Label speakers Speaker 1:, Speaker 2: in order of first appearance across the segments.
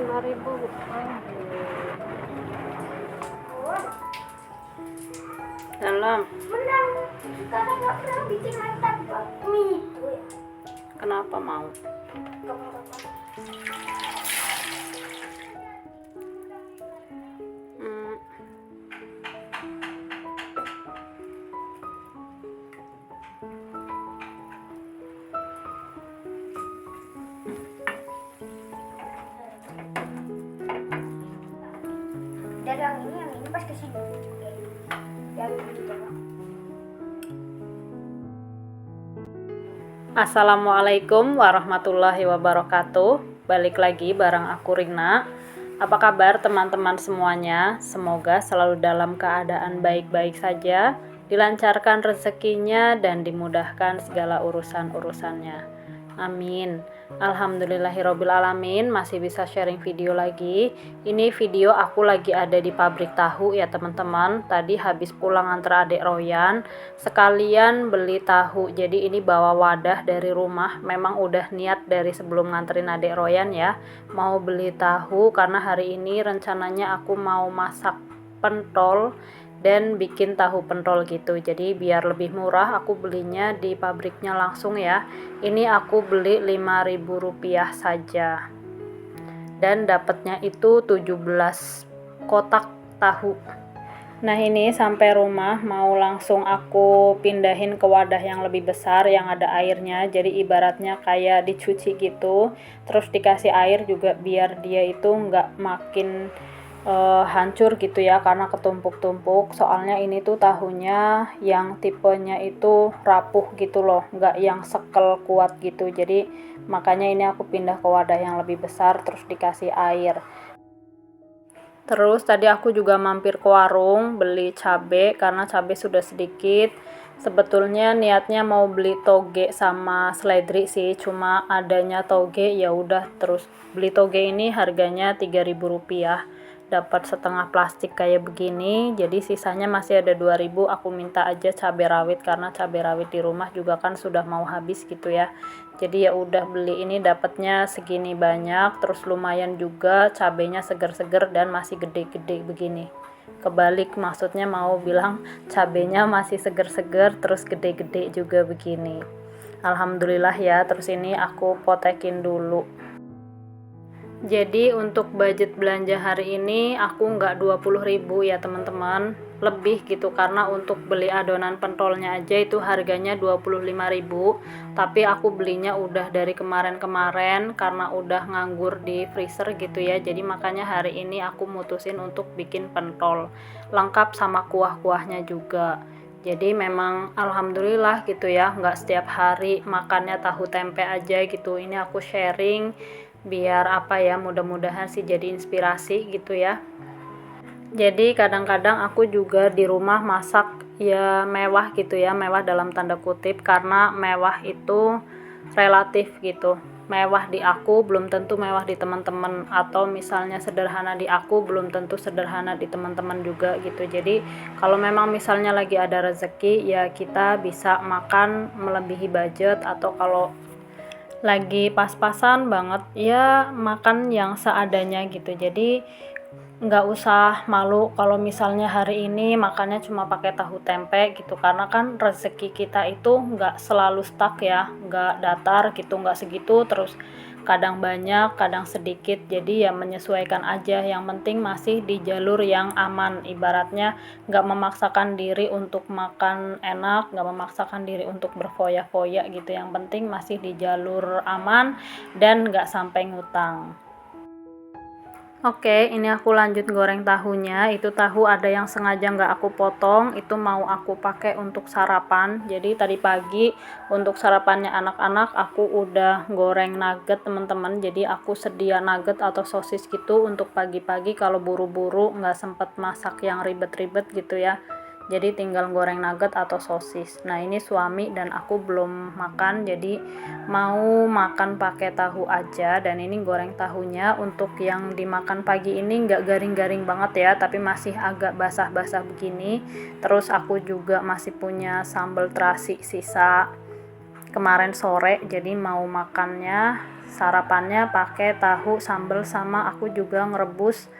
Speaker 1: 5.000. Dalam.
Speaker 2: Menang. Karena nggak pernah bikin mantap mie itu ya.
Speaker 1: Kenapa mau? Hmm.
Speaker 2: Dan yang ini pas kesini. Yang ini coba.
Speaker 1: Assalamualaikum warahmatullahi wabarakatuh. Balik lagi bareng aku Rina. Apa kabar teman-teman semuanya? Semoga selalu dalam keadaan baik-baik saja, dilancarkan rezekinya dan dimudahkan segala urusan-urusannya. Amin. Alhamdulillahirobbilalamin, masih bisa sharing video lagi. Ini video aku lagi ada di pabrik tahu ya teman-teman. Tadi habis pulang antar adik Royan, sekalian beli tahu. Jadi ini bawa wadah dari rumah. Memang udah niat dari sebelum nganterin adik Royan ya, mau beli tahu karena hari ini rencananya aku mau masak pentol dan bikin tahu pentol gitu. Jadi biar lebih murah aku belinya di pabriknya langsung ya. Ini aku beli Rp5.000 saja. Dan dapatnya itu 17 kotak tahu. Nah, ini sampai rumah mau langsung aku pindahin ke wadah yang lebih besar yang ada airnya. Jadi ibaratnya kayak dicuci gitu. Terus dikasih air juga biar dia itu nggak makin hancur gitu ya, karena ketumpuk-tumpuk. Soalnya ini tuh tahunya yang tipenya itu rapuh gitu loh, nggak yang sekel kuat gitu. Jadi makanya ini aku pindah ke wadah yang lebih besar terus dikasih air. Terus tadi aku juga mampir ke warung beli cabai karena cabai sudah sedikit. Sebetulnya niatnya mau beli toge sama seledri sih, cuma adanya toge ya udah terus beli toge. Ini harganya Rp3.000, dapat setengah plastik kayak begini. Jadi sisanya masih ada 2.000. Aku minta aja cabai rawit karena cabai rawit di rumah juga kan sudah mau habis gitu ya. Jadi ya udah beli ini, dapatnya segini banyak, terus lumayan juga cabenya seger-seger dan masih gede-gede begini. Kebalik, maksudnya mau bilang cabenya masih seger-seger terus gede-gede juga begini. Alhamdulillah ya. Terus ini aku potekin dulu. Jadi untuk budget belanja hari ini aku nggak 20.000 ya teman-teman, lebih gitu, karena untuk beli adonan pentolnya aja itu harganya 25.000, tapi aku belinya udah dari kemarin-kemarin karena udah nganggur di freezer gitu ya. Jadi makanya hari ini aku mutusin untuk bikin pentol lengkap sama kuah-kuahnya juga. Jadi memang alhamdulillah gitu ya, nggak setiap hari makannya tahu tempe aja gitu. Ini aku sharing biar apa ya, mudah-mudahan sih jadi inspirasi gitu ya. Jadi kadang-kadang aku juga di rumah masak ya mewah gitu ya, mewah dalam tanda kutip, karena mewah itu relatif gitu. Mewah di aku belum tentu mewah di teman-teman, atau misalnya sederhana di aku belum tentu sederhana di teman-teman juga gitu. Jadi kalau memang misalnya lagi ada rezeki ya kita bisa makan melebihi budget, atau kalau lagi pas-pasan banget ya makan yang seadanya gitu. Jadi nggak usah malu kalau misalnya hari ini makannya cuma pakai tahu tempe gitu, karena kan rezeki kita itu nggak selalu stuck ya, nggak datar gitu, nggak segitu terus, kadang banyak kadang sedikit. Jadi ya menyesuaikan aja, yang penting masih di jalur yang aman. Ibaratnya nggak memaksakan diri untuk makan enak, nggak memaksakan diri untuk berfoya-foya gitu, yang penting masih di jalur aman dan nggak sampai ngutang. Oke, ini aku lanjut goreng tahunya. Itu tahu ada yang sengaja nggak aku potong, itu mau aku pakai untuk sarapan. Jadi tadi pagi untuk sarapannya anak-anak aku udah goreng nugget teman-teman. Jadi aku sedia nugget atau sosis gitu untuk pagi-pagi kalau buru-buru nggak sempet masak yang ribet-ribet gitu ya. Jadi tinggal goreng nugget atau sosis. Nah ini suami dan aku belum makan, jadi mau makan pakai tahu aja. Dan ini goreng tahunya untuk yang dimakan pagi ini nggak garing-garing banget ya, tapi masih agak basah-basah begini. Terus aku juga masih punya sambal terasi sisa kemarin sore, jadi mau makannya sarapannya pakai tahu sambal, sama aku juga ngerebus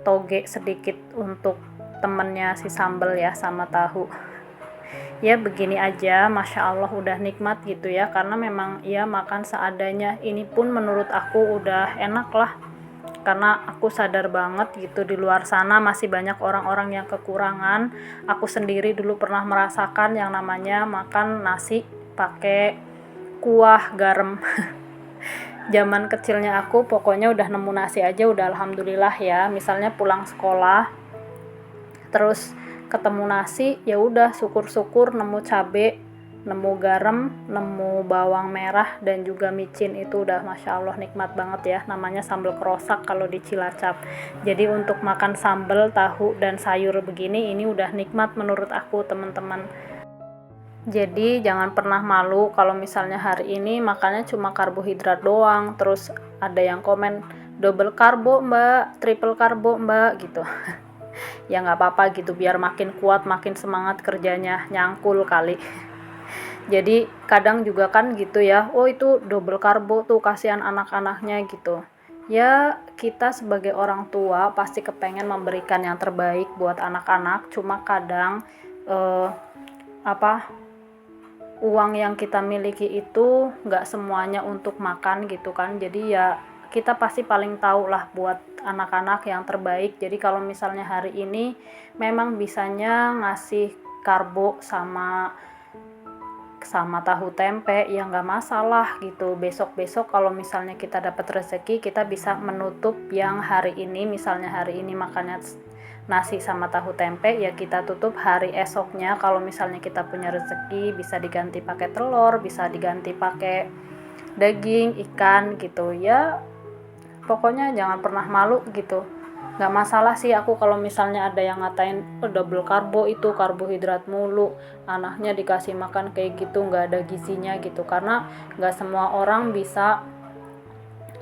Speaker 1: toge sedikit untuk temennya si sambal ya sama tahu. Ya begini aja, Masya Allah udah nikmat gitu ya, karena memang ya makan seadanya. Ini pun menurut aku udah enak lah, karena aku sadar banget gitu di luar sana masih banyak orang-orang yang kekurangan. Aku sendiri dulu pernah merasakan yang namanya makan nasi pakai kuah garam. Zaman kecilnya aku pokoknya udah nemu nasi aja udah alhamdulillah ya. Misalnya pulang sekolah terus ketemu nasi, ya udah syukur-syukur, nemu cabe, nemu garam, nemu bawang merah dan juga micin, itu udah Masya Allah nikmat banget ya. Namanya sambal kerosak kalau di Cilacap. Jadi untuk makan sambal, tahu, dan sayur begini ini udah nikmat menurut aku teman-teman. Jadi jangan pernah malu kalau misalnya hari ini makannya cuma karbohidrat doang. Terus ada yang komen, double karbo mbak, triple karbo mbak gitu. Ya nggak apa-apa gitu, biar makin kuat, makin semangat kerjanya, nyangkul kali. Jadi kadang juga kan gitu ya, oh itu double karbo tuh, kasihan anak-anaknya gitu. Ya kita sebagai orang tua pasti kepengen memberikan yang terbaik buat anak-anak, cuma kadang eh, apa uang yang kita miliki itu nggak semuanya untuk makan gitu kan. Jadi ya kita pasti paling tahu lah buat anak-anak yang terbaik. Jadi kalau misalnya hari ini memang bisanya ngasih karbo sama tahu tempe, ya nggak masalah gitu. Besok-besok kalau misalnya kita dapat rezeki, kita bisa menutup yang hari ini. Misalnya hari ini makannya nasi sama tahu tempe, ya kita tutup hari esoknya. Kalau misalnya kita punya rezeki, bisa diganti pakai telur, bisa diganti pakai daging, ikan gitu ya. Pokoknya jangan pernah malu gitu. Nggak masalah sih aku kalau misalnya ada yang ngatain double karbo itu karbohidrat mulu, anaknya dikasih makan kayak gitu nggak ada gizinya gitu. Karena nggak semua orang bisa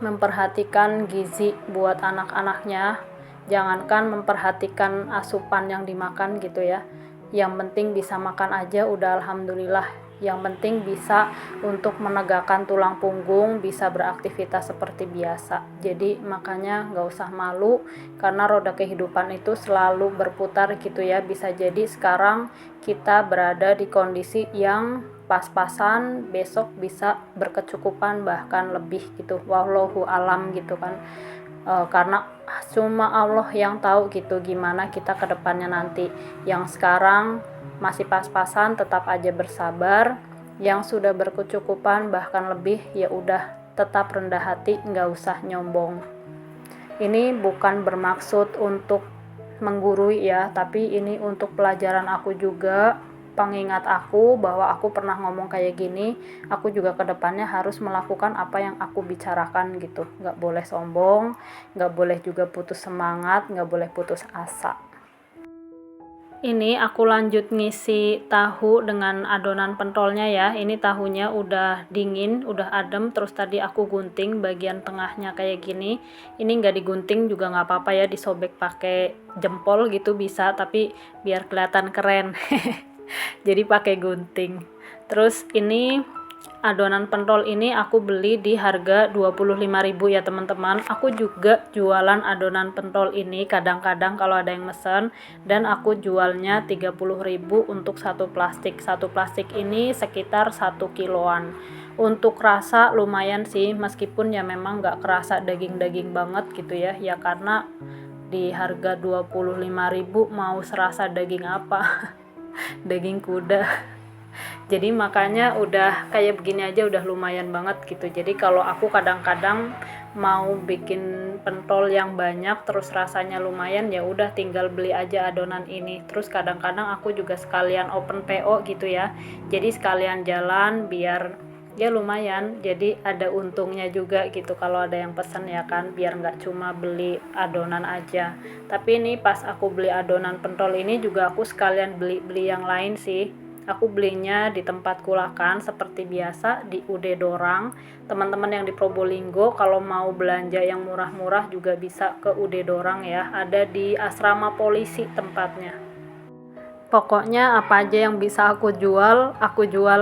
Speaker 1: memperhatikan gizi buat anak-anaknya. Jangankan memperhatikan asupan yang dimakan gitu ya, yang penting bisa makan aja udah alhamdulillah. Yang penting bisa untuk menegakkan tulang punggung, bisa beraktivitas seperti biasa. Jadi makanya nggak usah malu, karena roda kehidupan itu selalu berputar gitu ya. Bisa jadi sekarang kita berada di kondisi yang pas-pasan, besok bisa berkecukupan bahkan lebih gitu, wallahu alam gitu kan. Karena cuma Allah yang tahu gitu gimana kita ke depannya nanti. Yang sekarang masih pas-pasan, tetap aja bersabar. Yang sudah berkecukupan bahkan lebih, ya udah tetap rendah hati, nggak usah nyombong. Ini bukan bermaksud untuk menggurui ya, tapi ini untuk pelajaran aku juga, pengingat aku bahwa aku pernah ngomong kayak gini. Aku juga kedepannya harus melakukan apa yang aku bicarakan gitu. Nggak boleh sombong, nggak boleh juga putus semangat, nggak boleh putus asa. Ini aku lanjut ngisi tahu dengan adonan pentolnya ya. Ini tahunya udah dingin, udah adem. Terus tadi aku gunting bagian tengahnya kayak gini. Ini nggak digunting juga nggak apa-apa ya, disobek pakai jempol gitu bisa, tapi biar kelihatan keren. Jadi pakai gunting. Terus ini adonan pentol ini aku beli di harga 25.000 ya teman-teman. Aku juga jualan adonan pentol ini kadang-kadang kalau ada yang mesen, dan aku jualnya 30.000 untuk satu plastik. Satu plastik ini sekitar 1 kiloan. Untuk rasa lumayan sih, meskipun ya memang nggak kerasa daging-daging banget gitu ya. Ya karena di harga 25.000 mau serasa daging apa? Daging kuda. Jadi makanya udah kayak begini aja udah lumayan banget gitu. Jadi kalau aku kadang-kadang mau bikin pentol yang banyak terus rasanya lumayan, ya udah tinggal beli aja adonan ini. Terus kadang-kadang aku juga sekalian open PO gitu ya. Jadi sekalian jalan biar ya lumayan, jadi ada untungnya juga gitu kalau ada yang pesen ya kan, biar nggak cuma beli adonan aja. Tapi ini pas aku beli adonan pentol ini juga aku sekalian beli yang lain sih. Aku belinya di tempat Kulakan seperti biasa di UD Dorang. Teman-teman yang di Probolinggo kalau mau belanja yang murah-murah juga bisa ke UD Dorang ya. Ada di asrama polisi tempatnya. Pokoknya apa aja yang bisa aku jual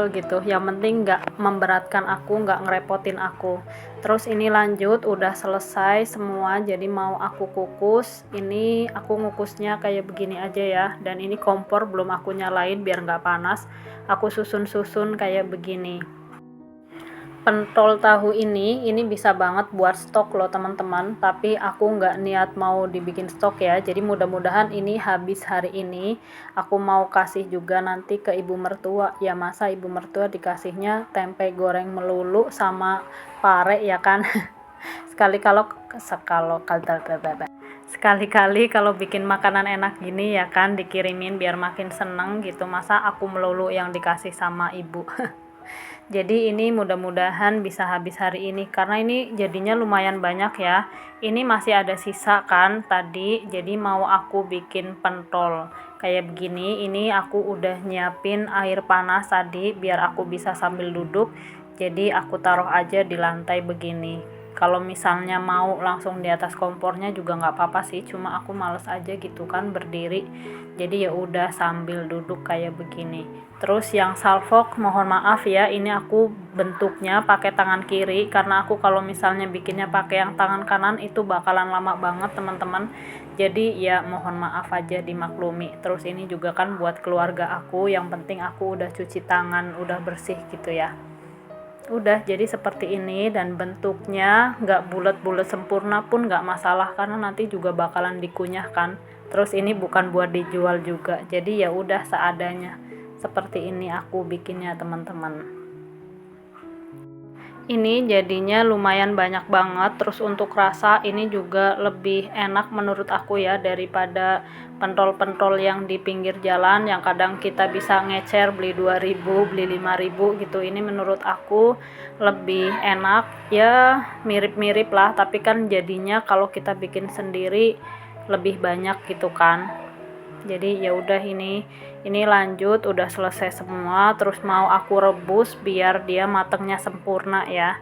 Speaker 1: gitu. Yang penting nggak memberatkan aku, nggak ngerepotin aku. Terus ini lanjut, udah selesai semua, jadi mau aku kukus. Ini aku ngukusnya kayak begini aja ya. Dan ini kompor belum aku nyalain biar nggak panas. Aku susun-susun kayak begini. Pentol tahu ini bisa banget buat stok loh teman-teman, tapi aku nggak niat mau dibikin stok ya, jadi mudah-mudahan ini habis hari ini. Aku mau kasih juga nanti ke ibu mertua, ya masa ibu mertua dikasihnya tempe goreng melulu sama pare ya kan. Sekali-kali kalau bikin makanan enak gini ya kan dikirimin biar makin seneng gitu, masa aku melulu yang dikasih sama ibu. Jadi ini mudah-mudahan bisa habis hari ini karena ini jadinya lumayan banyak ya. Ini masih ada sisa kan tadi, jadi mau aku bikin pentol kayak begini. Ini aku udah nyiapin air panas tadi biar aku bisa sambil duduk, jadi aku taruh aja di lantai begini. Kalau misalnya mau langsung di atas kompornya juga nggak apa-apa sih, cuma aku males aja gitu kan berdiri, jadi ya udah sambil duduk kayak begini. Terus yang salvok mohon maaf ya, ini aku bentuknya pakai tangan kiri karena aku kalau misalnya bikinnya pakai yang tangan kanan itu bakalan lama banget teman-teman. Jadi ya mohon maaf aja dimaklumi. Terus ini juga kan buat keluarga aku, yang penting aku udah cuci tangan, udah bersih gitu ya. Udah jadi seperti ini dan bentuknya nggak bulat-bulat sempurna pun nggak masalah karena nanti juga bakalan dikunyah kan. Terus ini bukan buat dijual juga, jadi ya udah seadanya. Seperti ini aku bikinnya teman-teman. Ini jadinya lumayan banyak banget. Terus untuk rasa ini juga lebih enak menurut aku ya daripada pentol-pentol yang di pinggir jalan yang kadang kita bisa ngecer beli 2.000 beli 5.000 gitu. Ini menurut aku lebih enak ya, mirip-mirip lah, tapi kan jadinya kalau kita bikin sendiri lebih banyak gitu kan. Jadi ya udah ini lanjut udah selesai semua, terus mau aku rebus biar dia matangnya sempurna ya.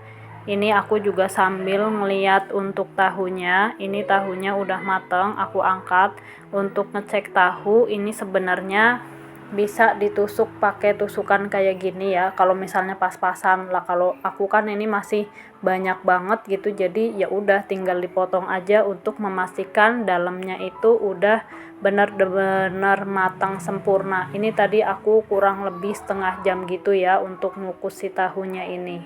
Speaker 1: Ini aku juga sambil ngeliat untuk tahunya. Ini tahunya udah mateng, aku angkat untuk ngecek tahu. Ini sebenarnya bisa ditusuk pakai tusukan kayak gini ya, kalau misalnya pas-pasan lah. Kalau aku kan ini masih banyak banget gitu, jadi ya udah tinggal dipotong aja untuk memastikan dalamnya itu udah benar-benar matang sempurna. Ini tadi aku kurang lebih setengah jam gitu ya untuk ngukus si tahunya ini.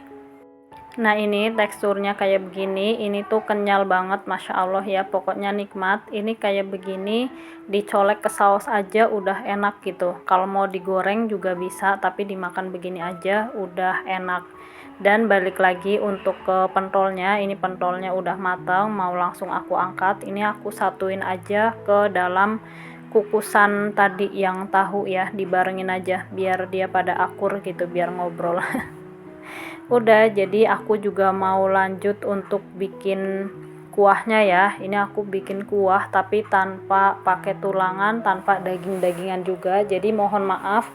Speaker 1: Nah ini teksturnya kayak begini, ini tuh kenyal banget, Masya Allah ya, pokoknya nikmat. Ini kayak begini, dicolek ke saus aja udah enak gitu. Kalau mau digoreng juga bisa, tapi dimakan begini aja udah enak. Dan balik lagi untuk ke pentolnya, ini pentolnya udah matang, mau langsung aku angkat. Ini aku satuin aja ke dalam kukusan tadi yang tahu ya, dibarengin aja biar dia pada akur gitu, biar ngobrol. Udah, jadi aku juga mau lanjut untuk bikin kuahnya ya. Ini aku bikin kuah tapi tanpa pakai tulangan, tanpa daging-dagingan juga. Jadi mohon maaf,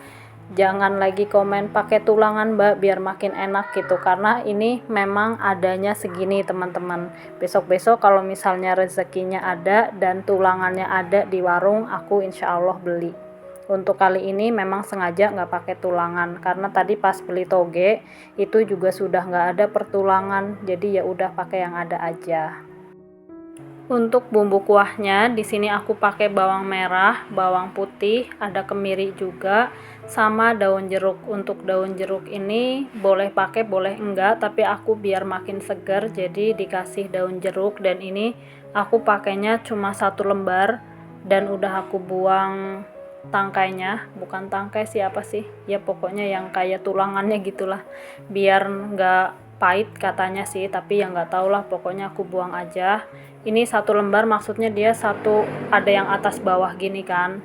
Speaker 1: jangan lagi komen pakai tulangan Mbak biar makin enak gitu, karena ini memang adanya segini teman-teman. Besok-besok kalau misalnya rezekinya ada dan tulangannya ada di warung, aku insya Allah beli. Untuk kali ini memang sengaja nggak pakai tulangan karena tadi pas beli toge itu juga sudah nggak ada pertulangan, jadi ya udah pakai yang ada aja. Untuk bumbu kuahnya di sini aku pakai bawang merah, bawang putih, ada kemiri juga, sama daun jeruk. Untuk daun jeruk ini boleh pakai boleh enggak, tapi aku biar makin segar jadi dikasih daun jeruk. Dan ini aku pakainya cuma 1 lembar dan udah aku buang tangkainya, bukan tangkai siapa sih ya, pokoknya yang kayak tulangannya gitulah, biar nggak pahit katanya sih, tapi ya nggak tau lah, pokoknya aku buang aja. Ini 1 lembar, maksudnya dia satu, ada yang atas bawah gini kan.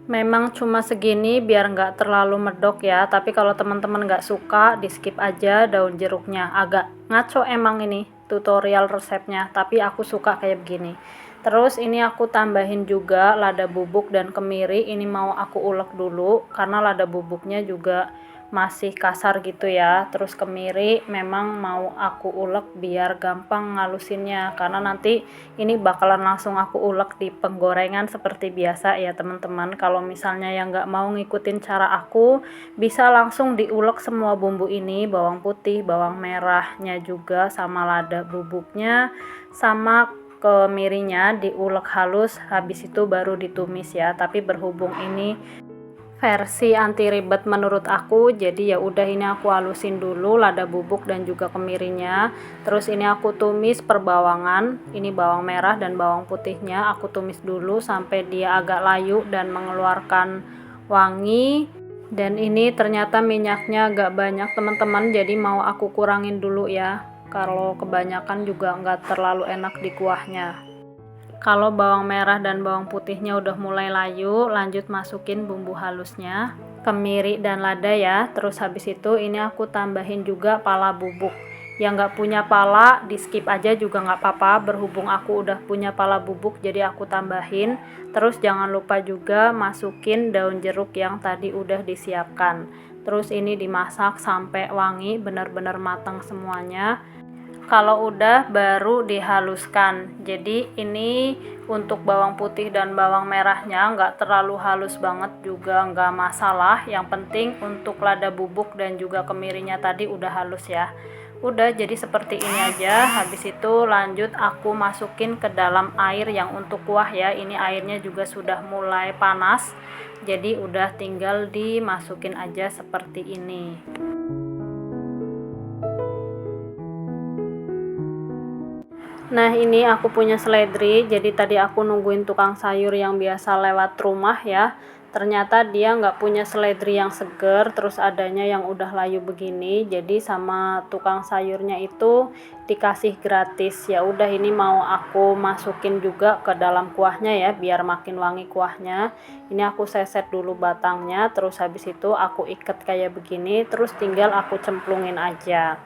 Speaker 1: Memang cuma segini biar nggak terlalu medok ya, tapi kalau teman-teman nggak suka di skip aja daun jeruknya. Agak ngaco emang ini tutorial resepnya, tapi aku suka kayak begini. Terus ini aku tambahin juga lada bubuk dan kemiri. Ini mau aku ulek dulu karena lada bubuknya juga masih kasar gitu ya. Terus kemiri memang mau aku ulek biar gampang ngalusinnya, karena nanti ini bakalan langsung aku ulek di penggorengan seperti biasa ya teman-teman. Kalau misalnya yang nggak mau ngikutin cara aku, bisa langsung diulek semua bumbu ini, bawang putih, bawang merahnya juga, sama lada bubuknya, sama kemirinya diulek halus, habis itu baru ditumis ya. Tapi berhubung ini versi anti ribet menurut aku, jadi ya udah ini aku halusin dulu lada bubuk dan juga kemirinya. Terus ini aku tumis perbawangan, ini bawang merah dan bawang putihnya aku tumis dulu sampai dia agak layu dan mengeluarkan wangi. Dan ini ternyata minyaknya agak banyak teman-teman, jadi mau aku kurangin dulu ya, kalau kebanyakan juga nggak terlalu enak di kuahnya. Kalau bawang merah dan bawang putihnya udah mulai layu, lanjut masukin bumbu halusnya, kemiri dan lada ya. Terus habis itu ini aku tambahin juga pala bubuk. Yang nggak punya pala di skip aja juga nggak apa-apa, berhubung aku udah punya pala bubuk jadi aku tambahin. Terus jangan lupa juga masukin daun jeruk yang tadi udah disiapkan. Terus ini dimasak sampai wangi, benar-benar matang semuanya. Kalau udah baru dihaluskan. Jadi ini untuk bawang putih dan bawang merahnya nggak terlalu halus banget juga nggak masalah. Yang penting untuk lada bubuk dan juga kemirinya tadi udah halus ya. Udah jadi seperti ini aja. Habis itu lanjut aku masukin ke dalam air yang untuk kuah ya. Ini airnya juga sudah mulai panas. Jadi udah tinggal dimasukin aja seperti ini. Nah ini aku punya seledri, jadi tadi aku nungguin tukang sayur yang biasa lewat rumah ya. Ternyata dia nggak punya seledri yang seger, terus adanya yang udah layu begini. Jadi sama tukang sayurnya itu dikasih gratis. Ya udah ini mau aku masukin juga ke dalam kuahnya ya, biar makin wangi kuahnya. Ini aku seset dulu batangnya, terus habis itu aku ikat kayak begini, terus tinggal aku cemplungin aja.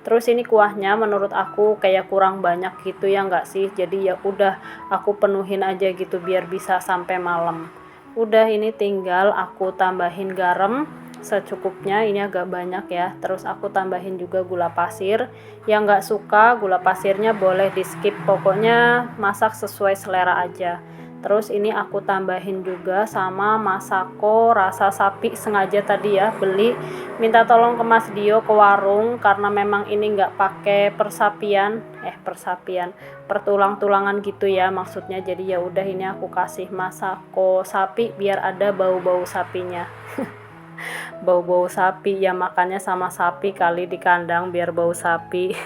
Speaker 1: Terus ini kuahnya menurut aku kayak kurang banyak gitu ya nggak sih, jadi ya udah aku penuhin aja gitu biar bisa sampai malam. Udah ini tinggal aku tambahin garam secukupnya, ini agak banyak ya. Terus aku tambahin juga gula pasir. Yang nggak suka gula pasirnya boleh di skip, pokoknya masak sesuai selera aja. Terus ini aku tambahin juga sama masako rasa sapi, sengaja tadi ya beli, minta tolong ke Mas Dio ke warung karena memang ini nggak pakai pertulang-tulangan gitu ya maksudnya. Jadi ya udah ini aku kasih masako sapi biar ada bau-bau sapinya. Bau-bau sapi ya, makannya sama sapi kali di kandang biar bau sapi.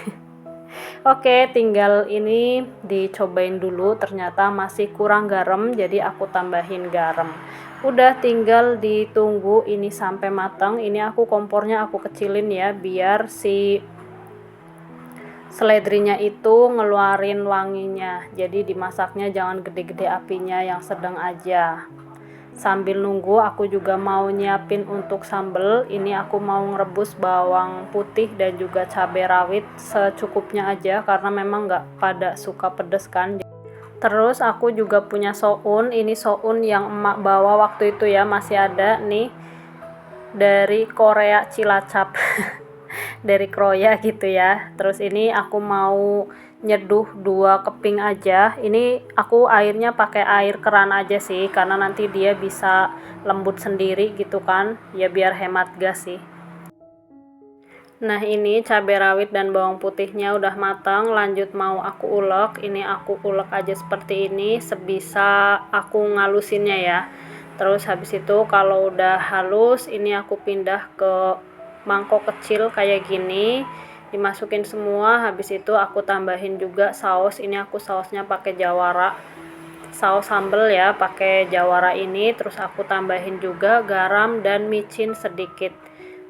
Speaker 1: Oke, tinggal ini dicobain dulu, ternyata masih kurang garam, jadi aku tambahin garam. Udah tinggal ditunggu ini sampai matang. Ini aku kompornya aku kecilin ya, biar si seledrinya itu ngeluarin wanginya. Jadi dimasaknya jangan gede-gede apinya, yang sedang aja. Sambil nunggu aku juga mau nyiapin untuk sambal. Ini aku mau ngerebus bawang putih dan juga cabai rawit secukupnya aja karena memang nggak pada suka pedes kan. Terus aku juga punya soun. Ini soun yang emak bawa waktu itu ya, masih ada nih dari Korea Cilacap. Dari Kroya gitu ya. Terus ini aku mau nyeduh 2 keping aja. Ini aku airnya pakai air keran aja sih, karena nanti dia bisa lembut sendiri gitu kan ya, biar hemat gas sih. Nah ini cabai rawit dan bawang putihnya udah matang, lanjut mau aku ulek. Ini aku ulek aja seperti ini sebisa aku ngalusinnya ya. Terus habis itu kalau udah halus ini aku pindah ke mangkok kecil kayak gini, dimasukin semua. Habis itu aku tambahin juga saus. Ini aku sausnya pakai jawara, saus sambal ya, pakai jawara ini. Terus aku tambahin juga garam dan micin sedikit.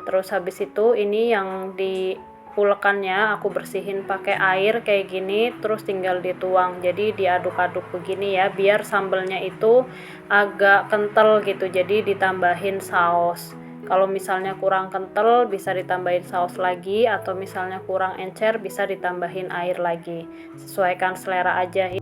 Speaker 1: Terus habis itu ini yang di ulekannya aku bersihin pakai air kayak gini, terus tinggal dituang. Jadi diaduk-aduk begini ya, biar sambalnya itu agak kental gitu. Jadi ditambahin saus. Kalau misalnya kurang kental bisa ditambahin saus lagi, atau misalnya kurang encer bisa ditambahin air lagi. Sesuaikan selera aja.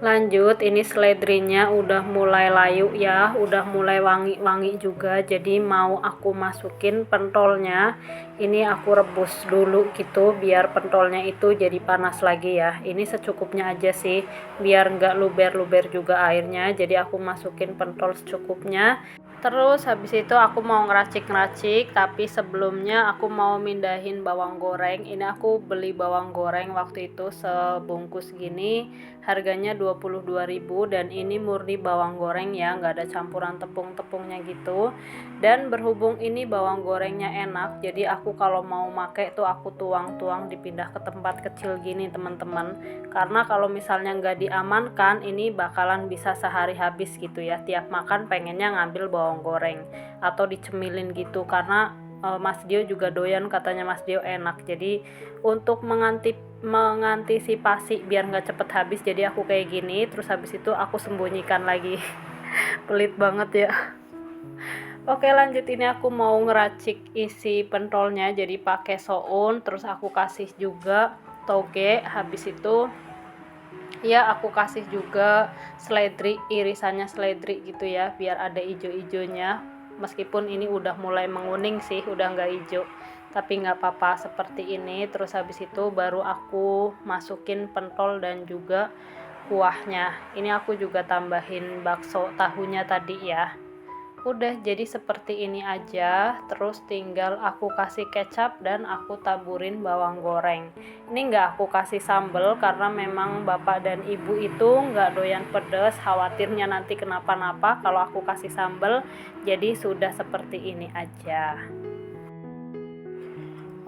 Speaker 1: Lanjut, ini seledrinya udah mulai layu ya, udah mulai wangi-wangi juga. Jadi mau aku masukin pentolnya. Ini aku rebus dulu gitu biar pentolnya itu jadi panas lagi ya. Ini secukupnya aja sih, biar nggak luber-luber juga airnya. Jadi aku masukin pentol secukupnya. Terus habis itu aku mau ngeracik-ngeracik, tapi sebelumnya aku mau mindahin bawang goreng. Ini aku beli bawang goreng waktu itu sebungkus gini, harganya 22.000 dan ini murni bawang goreng ya, nggak ada campuran tepung-tepungnya gitu. Dan berhubung ini bawang gorengnya enak, jadi aku kalau mau make tuh aku tuang-tuang dipindah ke tempat kecil gini teman-teman. Karena kalau misalnya nggak diamankan, ini bakalan bisa sehari habis gitu ya. Tiap makan pengennya ngambil bawang goreng atau dicemilin gitu, karena Mas Dio juga doyan, katanya Mas Dio enak. Jadi untuk mengantisipasi biar nggak cepet habis, jadi aku kayak gini. Terus habis itu aku sembunyikan lagi. Pelit banget ya. Oke, lanjut, ini aku mau ngeracik isi pentolnya jadi pakai soun, terus aku kasih juga toge. Habis itu ya aku kasih juga seledri, irisannya seledri gitu ya, biar ada ijo-ijonya. Meskipun ini udah mulai menguning sih, udah nggak hijau, tapi nggak apa-apa seperti ini. Terus habis itu baru aku masukin pentol dan juga kuahnya. Ini aku juga tambahin bakso tahunya tadi ya. Udah jadi seperti ini aja, terus tinggal aku kasih kecap dan aku taburin bawang goreng. Ini nggak aku kasih sambal karena memang bapak dan ibu itu nggak doyan pedas, khawatirnya nanti kenapa-napa kalau aku kasih sambal. Jadi sudah seperti ini aja.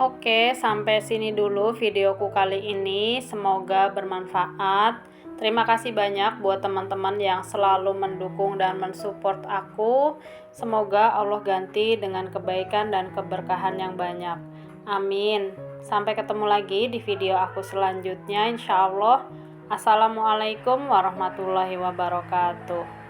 Speaker 1: Oke, sampai sini dulu videoku kali ini. Semoga bermanfaat. Terima kasih banyak buat teman-teman yang selalu mendukung dan mensupport aku. Semoga Allah ganti dengan kebaikan dan keberkahan yang banyak. Amin. Sampai ketemu lagi di video aku selanjutnya, insya Allah. Assalamualaikum warahmatullahi wabarakatuh.